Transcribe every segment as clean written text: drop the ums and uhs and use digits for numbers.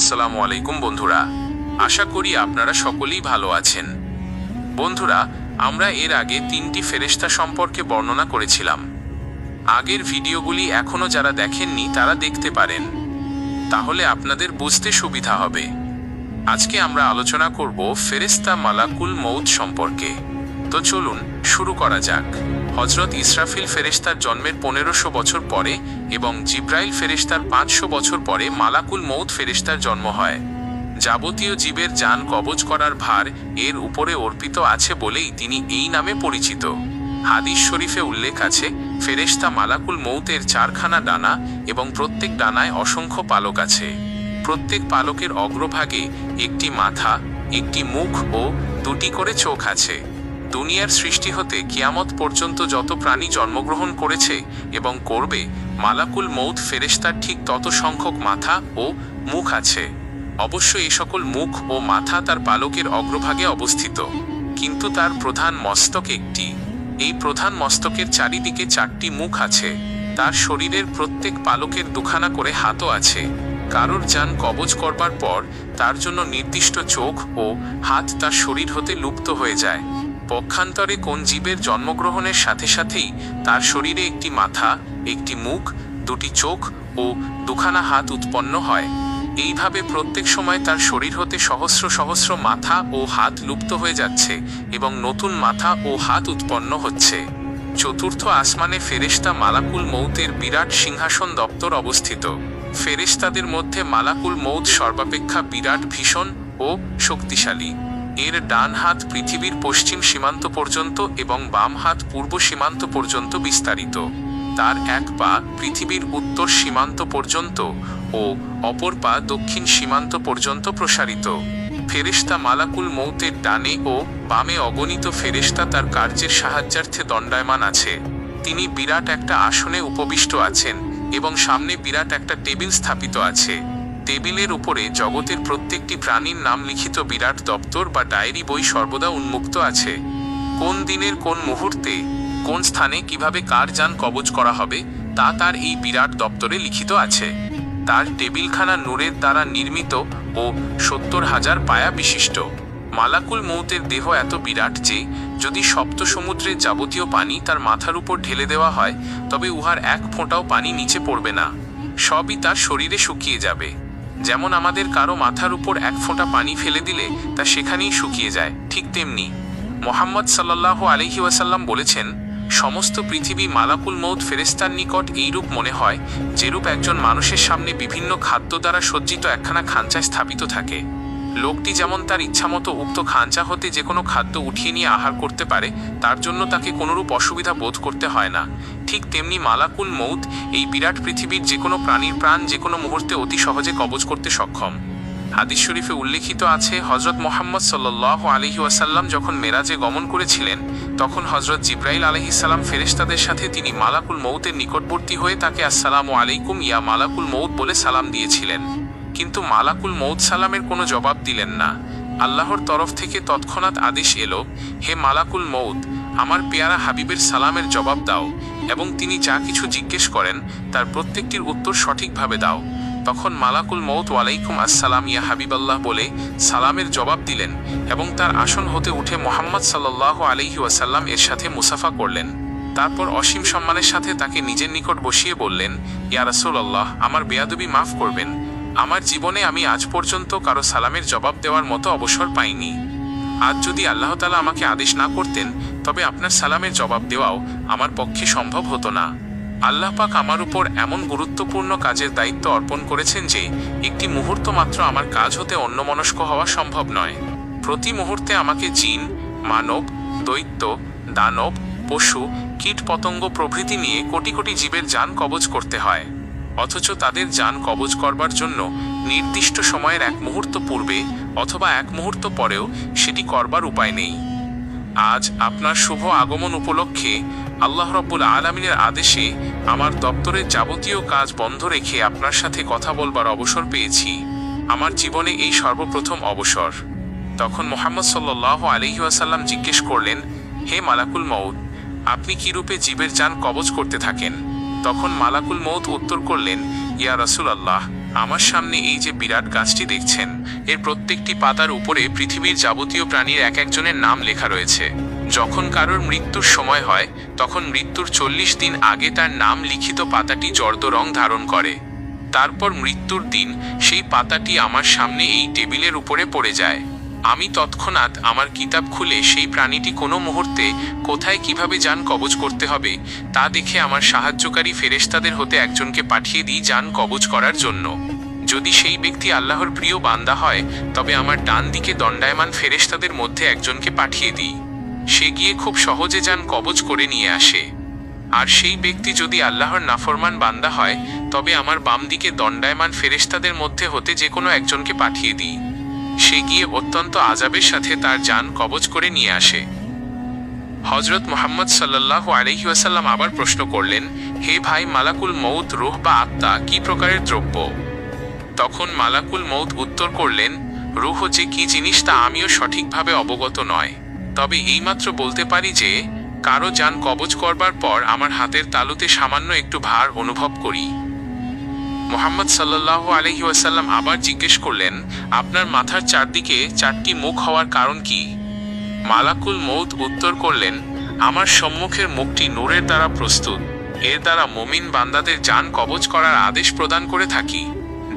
আসসালামু আলাইকুম বন্ধুরা, আশা করি আপনারা সকলেই ভালো আছেন। বন্ধুরা, আমরা এর আগে 3টি ফেরেশতা সম্পর্কে বর্ণনা করেছিলাম। আগের ভিডিওগুলি এখনো যারা দেখেননি তারা দেখতে পারেন, তাহলে আপনাদের বুঝতে সুবিধা হবে। আজকে আমরা আলোচনা করব ফেরেশতা মালাকুল মউত সম্পর্কে। তো চলুন শুরু করা যাক। হযরত ইসরাফিল ফেরেশতার জন্মের 1500 বছর পরে এবং জিব্রাইল ফেরেশতার 500 বছর পরে মালাকুল মউত ফেরেশতার জন্ম হয়। যাবতীয় জীবের জান কবজ করার ভার এর উপরে অর্পিত আছে বলেই তিনি এই নামে পরিচিত। হাদিস শরীফে উল্লেখ আছে, ফেরেশতা মালাকুল মউতের 4খানা ডানা এবং প্রত্যেক ডানায় অসংখ্য পালক আছে। প্রত্যেক পালকের অগ্রভাগে একটি মাথা, একটি মুখ ও 2টি করে চোখ আছে। দুনিয়ার সৃষ্টি হতে কিয়ামত পর্যন্ত যত প্রাণী জন্মগ্রহণ করেছে এবং করবে, মালাকুল মউত ফেরেশতার ঠিক তত সংখ্যক মাথা ও মুখ আছে। অবশ্য এই সকল মুখ ও মাথা তার পালকের অগ্রভাগে অবস্থিত, কিন্তু তার প্রধান মস্তক একটি। এই প্রধান মস্তকের চারিদিকে 4টি মুখ আছে। তার শরীরের প্রত্যেক পালকের 2খানা করে হাতও আছে। কারোর জান কবজ করবার পর তার জন্য নির্দিষ্ট চোখ ও হাত তার শরীর হতে লুপ্ত হয়ে যায়। পক্ষান্তরে কোন জীবের জন্মগ্রহণের সাথে সাথেই তার শরীরে একটি মাথা, একটি মুখ, 2টি চোখ ও 2খানা হাত উৎপন্ন হয়। এইভাবে প্রত্যেক সময় তার শরীর হতে সহস্র সহস্র মাথা ও হাত লুপ্ত হয়ে যাচ্ছে এবং নতুন মাথা ও হাত উৎপন্ন হচ্ছে। চতুর্থ আসমানে ফেরেশতা মালাকুল মউতের বিরাট সিংহাসন দপ্তর অবস্থিত। ফেরেশতাদের মধ্যে মালাকুল মউত সর্বাপেক্ষা বিরাট, ভীষণ ও শক্তিশালী। এর ডান হাত পৃথিবীর পশ্চিম সীমান্ত পর্যন্ত এবং বাম হাত পূর্ব সীমান্ত পর্যন্ত বিস্তারিত। তার এক পা পৃথিবীর উত্তর সীমান্ত পর্যন্ত ও অপর পা দক্ষিণ সীমান্ত পর্যন্ত প্রসারিত। ফেরেশতা মালাকুল মউতের ডানে ও বামে অগণিত ফেরেশতা তার কার্যের সাহায্যার্থে দণ্ডায়মান আছে। তিনি বিরাট একটা আসনে উপবিষ্ট আছেন এবং সামনে বিরাট একটা টেবিল স্থাপিত আছে। টেবিলের উপরে জগতের প্রত্যেকটি প্রাণীর নাম লিখিত বিরাট দপ্তর বা ডায়েরি বই সর্বদা উন্মুক্ত আছে। কোন দিনের কোন মুহূর্তে কোন স্থানে কিভাবে কার জান কবজ করা হবে তা তার এই বিরাট দপ্তরে লিখিত আছে। তার টেবিলখানা নূরের দ্বারা নির্মিত ও 70,000 পায়া বিশিষ্ট। মালাকুল মউতের দেহ এত বিরাট যে যদি সপ্ত সমুদ্রের যাবতীয় পানি তার মাথার উপর ঢেলে দেওয়া হয় তবে উহার এক ফোঁটাও পানি নিচে পড়বে না, সবই তার শরীরে শুকিয়ে যাবে। যেমন আমাদের কারো মাথার উপর এক ফোঁটা পানি ফেলে দিলে তা সেখানেই শুকিয়ে যায়, ঠিক তেমনি মুহাম্মদ সাল্লাল্লাহু আলাইহি ওয়াসাল্লাম বলেছেন, সমস্ত পৃথিবী মালাকুল মউত ফেরেশতার নিকট এইরূপ মনে হয় যেরূপ একজন মানুষের সামনে বিভিন্ন খাদ্য দ্বারা সজ্জিত একখানা খাঁচায় স্থাপিত থাকে। লোকটি যেমন তার ইচ্ছামতো উক্ত খাঁচা হতে যে কোনো খাদ্য উঠিয়ে নিয়ে আহার করতে পারে, তার জন্য তাকে কোনোরূপ অসুবিধা বোধ করতে হয় না, ঠিক তেমনি মালাকুল মউত এই বিরাট পৃথিবীর যে কোনো প্রাণীর প্রাণ যে কোনো মুহূর্তে অতি সহজে কবজ করতে সক্ষম। হাদিস শরীফে উল্লেখিত আছে, হযরত মুহাম্মদ সাল্লাল্লাহু আলাইহি ওয়াসাল্লাম যখন মেরাজে গমন করেছিলেন তখন হযরত জিব্রাইল আলাইহিস সালাম ফেরেশতাদের সাথে তিনি মালাকুল মউতের নিকটবর্তী হয়ে তাকে আসসালামু আলাইকুম ইয়া মালাকুল মউত বলে সালাম দিয়েছিলেন। কিন্তু মালাকুল মউত সালামের কোনো জবাব দিলেন না। আল্লাহর তরফ থেকে তৎক্ষণাৎ আদেশ এলো, হে মালাকুল মউত, আমার পেয়ারা হাবিবের সালামের জবাব দাও এবং তিনি যা কিছু জিজ্ঞেস করেন তার প্রত্যেকটির উত্তর সঠিকভাবে দাও। তখন মালাকুল মউত ওয়ালাইকুম আসসালাম ইয়া হাবিবাল্লাহ বলে সালামের জবাব দিলেন এবং তার আসন হতে উঠে মুহাম্মদ সাল্লাল্লাহু আলাইহি ওয়াসাল্লাম এর সাথে মুসাফা করলেন। তারপর অসীম সম্মানের সাথে তাকে নিজের নিকট বসিয়ে বললেন, ইয়া রাসূলুল্লাহ, আমার বেয়াদবি মাফ করবেন। আমার জীবনে আমি আজ পর্যন্ত কারো সালামের জবাব দেওয়ার মতো অবসর পাইনি। আজ যদি আল্লাহ তাআলা আমাকে আদেশ না করতেন তবে আপনার সালামের জবাব দেওয়াও আমার পক্ষে সম্ভব হতো না। আল্লাহ পাক আমার উপর এমন গুরুত্বপূর্ণ কাজের দায়িত্ব অর্পণ করেছেন যে একটি মুহূর্ত মাত্র আমার কাজ হতে অন্যমনস্ক হওয়া সম্ভব নয়। প্রতি মুহূর্তে আমাকে জিন, মানব, দৈত্য, দানব, পশু, কীট পতঙ্গ প্রভৃতি নিয়ে কোটি কোটি জীবের জান কবজ করতে হয়। অথচ তাদের জান কবজ করবার জন্য নির্দিষ্ট সময়ের এক মুহূর্ত পূর্বে অথবা এক মুহূর্ত পরেও সেটি করবার উপায় নেই। আজ আপনার শুভ আগমন উপলক্ষে আল্লাহ রাব্বুল আলামিনের আদেশে আমার দপ্তরের যাবতীয় কাজ বন্ধ রেখে আপনার সাথে কথা বলবার অবসর পেয়েছি। আমার জীবনে এই সর্বপ্রথম অবসর। তখন মুহাম্মদ সাল্লাল্লাহু আলাইহি ওয়াসাল্লাম জিজ্ঞেস করলেন, হে মালাকুল মউত, আপনি কি রূপে জীবের জান কবজ করতে থাকেন? তখন মালাকুল মউত উত্তর করলেন, ইয়া রাসূলুল্লাহ, আমার সামনে এই যে বিরাট গাছটি দেখছেন, এর প্রত্যেকটি পাতার উপরে পৃথিবীর যাবতীয় প্রাণীর এক একজনের নাম লেখা রয়েছে। যখন কারোর মৃত্যুর সময় হয়, তখন মৃত্যুর 40 দিন আগে তার নাম লিখিত পাতাটি জর্দ রং ধারণ করে। তারপর মৃত্যুর দিন সেই পাতাটি আমার সামনে এই টেবিলের উপরে পড়ে যায়। আমি তৎক্ষণাৎ আমার কিতাব খুলে সেই প্রাণীটি কোনো মুহূর্তে কোথায় কিভাবে জান কবজ করতে হবে তা দেখে আমার সাহায্যকারী ফেরেশতাদের হতে একজনকে পাঠিয়ে দিই জান কবজ করার জন্য। যদি সেই ব্যক্তি আল্লাহর প্রিয় বান্দা হয়, তবে আমার ডান দিকে দণ্ডায়মান ফেরেশতাদের মধ্যে একজনকে পাঠিয়ে দিই। সে গিয়ে খুব সহজে জান কবজ করে নিয়ে আসে। আর সেই ব্যক্তি যদি আল্লাহর নাফরমান বান্দা হয়, তবে আমার বাম দিকে দণ্ডায়মান ফেরেশতাদের মধ্যে হতে যে কোনো একজনকে পাঠিয়ে দিই। সে গিয়ে অত্যন্ত আযাবের সাথে তার জান কবজ করে নিয়ে আসে। হযরত মুহাম্মদ সাল্লাল্লাহু আলাইহি ওয়াসাল্লাম আবার প্রশ্ন করলেন, হে ভাই, মালাকুল মউত রূহ বা আত্মা কি প্রকারের দ্রব্য? তখন মালাকুল মউত উত্তর করলেন, রূহ যে কি জিনিস তা আমিও সঠিকভাবে অবগত নয়, তবে এইমাত্র বলতে পারি যে কারো জান কবজ করবার পর আমার হাতের তালুতে সামান্য একটু ভার অনুভব করি। মুহাম্মদ সাল্লাল্লাহু আলাইহি ওয়াসাল্লাম আবার জিজ্ঞেস করলেন, আপনার মাথার চারদিকে 4টি মুখ হওয়ার কারণ কি? মালাকুল মউত উত্তর করলেন, আমার সম্মুখের মুখটি নূরের দ্বারা প্রস্তুত, এর দ্বারা মুমিন বান্দাদের জান কবজ করার আদেশ প্রদান করে থাকি।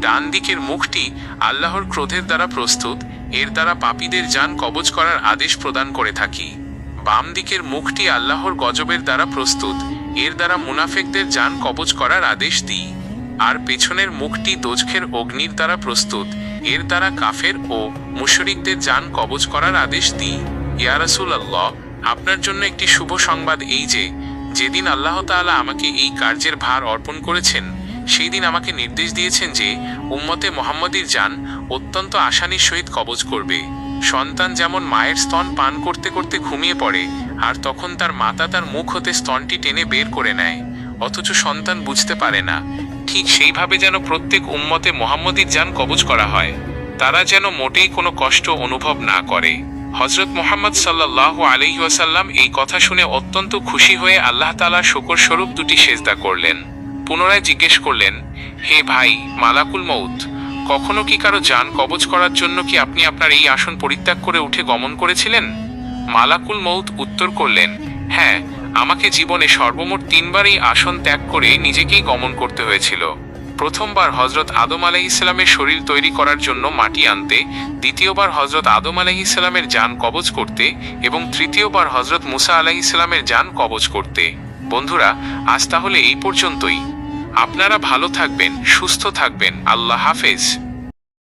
ডান দিকের মুখটি আল্লাহর ক্রোধের দ্বারা প্রস্তুত, এর দ্বারা পাপীদের জান কবজ করার আদেশ প্রদান করে থাকি। বাম দিকের মুখটি আল্লাহর গজবের দ্বারা প্রস্তুত, এর দ্বারা মুনাফিকদের জান কবজ করার আদেশ দিই। আর পেছনের মুখটি দোজখের অগ্নির দ্বারা প্রস্তুত, এর দ্বারা কাফের ও মুশরিকদের জান কবজ করার আদেশ দিই। ইয়া রাসূলুল্লাহ, আপনার জন্য একটি শুভ সংবাদ এই যে, যেদিন আল্লাহ তাআলা আমাকে এই কার্যের ভার অর্পণ করেছেন, সেই দিন আমাকে নির্দেশ দিয়েছেন যে উম্মতে মুহাম্মদীর জান অত্যন্ত আসানির সহিত কবজ করবে। সন্তান যেমন মায়ের স্তন পান করতে করতে ঘুমিয়ে পড়ে, আর তখন তার মাতা তার মুখ হতে স্তনটি টেনে বের করে নেয়, অথচ সন্তান বুঝতে পারে না, ঠিক সেইভাবে যেন প্রত্যেক উম্মতে মুহাম্মদীর জান কবজ করা হয়, তারা যেন মোটেই কোনো কষ্ট অনুভব না করে। হযরত মুহাম্মদ সাল্লাল্লাহু আলাইহি ওয়াসাল্লাম এই কথা শুনে অত্যন্ত খুশি হয়ে আল্লাহ তাআলার শুকর স্বরূপ দুটি সেজদা করলেন। পুনরায় জিজ্ঞেস করলেন, হে ভাই মালাকুল মউত, কখনো কি কারো জান কবজ করার জন্য কি আপনি আপনার এই আসন পরিত্যাগ করে উঠে গমন করেছিলেন? মালাকুল মউত উত্তর করলেন, হ্যাঁ, আমাকে জীবনে সর্বমোট 3বার এই আসন ত্যাগ করে নিজেকেই গমন করতে হয়েছিল। প্রথমবার হযরত আদম আলাইহিসসালামের শরীর তৈরি করার জন্য মাটি আনতে, দ্বিতীয়বার হযরত আদম আলাইহিসসালামের জান কবজ করতে, এবং তৃতীয়বার হযরত মুসা আলাইহিসসালামের জান কবজ করতে। বন্ধুরা, আজ তাহলে এই পর্যন্তই। আপনারা ভালো থাকবেন, সুস্থ থাকবেন। আল্লাহ হাফেজ।